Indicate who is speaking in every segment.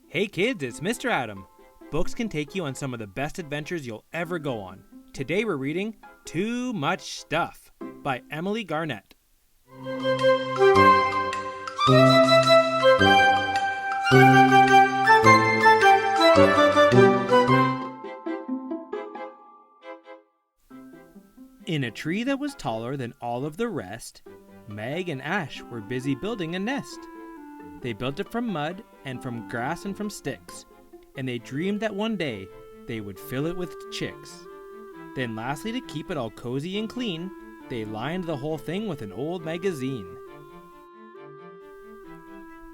Speaker 1: Hey kids, it's Mr. Adam. Books can take you on some of the best adventures you'll ever go on. Today we're reading Too Much Stuff by Emily Garnett. In a tree that was taller than all of the rest, Meg and Ash were busy building a nest. They built it from mud and from grass and from sticks, and they dreamed that one day they would fill it with chicks. Then lastly, to keep it all cozy and clean, they lined the whole thing with an old magazine.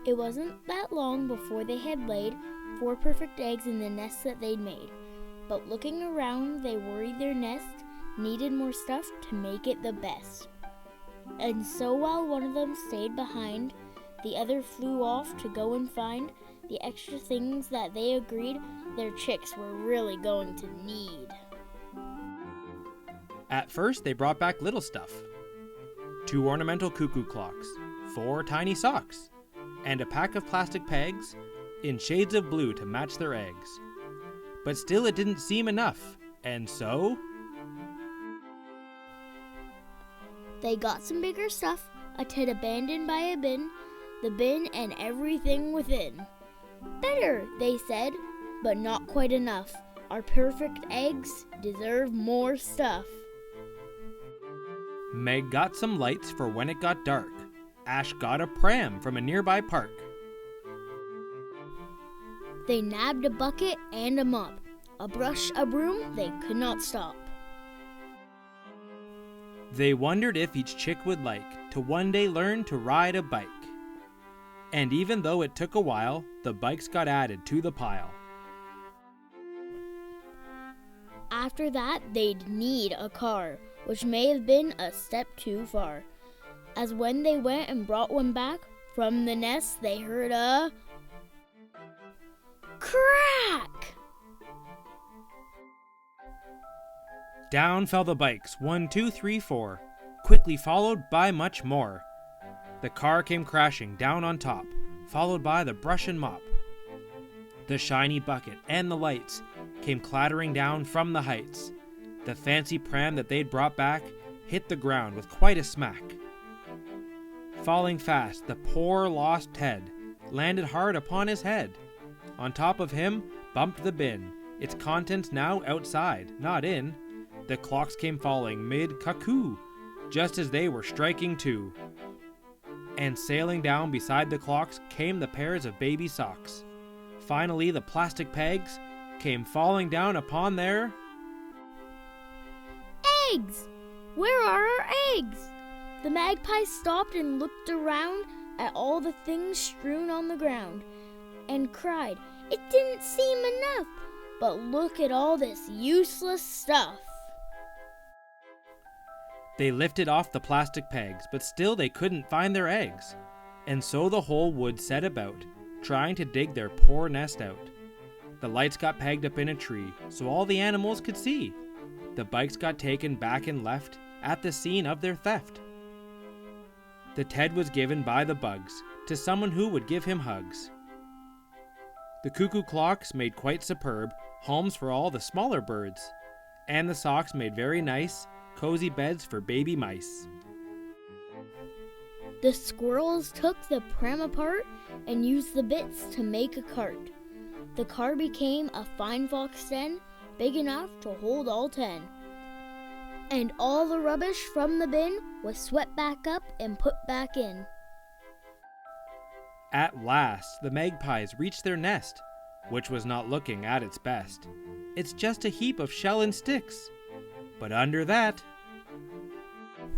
Speaker 2: It wasn't that long before they had laid 4 perfect eggs in the nest that they'd made. But looking around, they worried their nest needed more stuff to make it the best. And so while one of them stayed behind, the other flew off to go and find the extra things that they agreed their chicks were really going to need.
Speaker 1: At first, they brought back little stuff. 2 ornamental cuckoo clocks, 4 tiny socks, and a pack of plastic pegs in shades of blue to match their eggs. But still it didn't seem enough, and so
Speaker 2: they got some bigger stuff, a tent abandoned by a bin, the bin and everything within. Better, they said, but not quite enough. Our perfect eggs deserve more stuff.
Speaker 1: Meg got some lights for when it got dark. Ash got a pram from a nearby park.
Speaker 2: They nabbed a bucket and a mop, a brush, a broom, they could not stop.
Speaker 1: They wondered if each chick would like to one day learn to ride a bike. And even though it took a while, the bikes got added to the pile.
Speaker 2: After that, they'd need a car, which may have been a step too far, as when they went and brought one back from the nest, they heard a crack!
Speaker 1: Down fell the bikes, 1, 2, 3, 4, quickly followed by much more. The car came crashing down on top, followed by the brush and mop. The shiny bucket and the lights came clattering down from the heights. The fancy pram that they'd brought back hit the ground with quite a smack. Falling fast, the poor lost Ted landed hard upon his head. On top of him bumped the bin, its contents now outside, not in. The clocks came falling mid-cuckoo, just as they were striking 2. And sailing down beside the clocks came the pairs of baby socks. Finally, the plastic pegs came falling down upon their
Speaker 2: eggs! Where are our eggs? The magpie stopped and looked around at all the things strewn on the ground and cried, "It didn't seem enough, but look at all this useless stuff."
Speaker 1: They lifted off the plastic pegs, but still they couldn't find their eggs. And so the whole wood set about, trying to dig their poor nest out. The lights got pegged up in a tree, so all the animals could see. The bikes got taken back and left at the scene of their theft. The Ted was given by the bugs to someone who would give him hugs. The cuckoo clocks made quite superb homes for all the smaller birds, and the socks made very nice, cozy beds for baby mice.
Speaker 2: The squirrels took the pram apart and used the bits to make a cart. The car became a fine fox den, big enough to hold all 10. And all the rubbish from the bin was swept back up and put back in.
Speaker 1: At last, the magpies reached their nest, which was not looking at its best. It's just a heap of shell and sticks. But under that,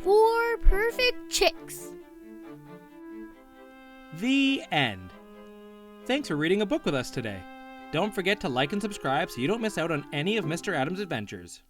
Speaker 2: 4 perfect chicks.
Speaker 1: The end. Thanks for reading a book with us today. Don't forget to like and subscribe so you don't miss out on any of Mr. Adam's adventures.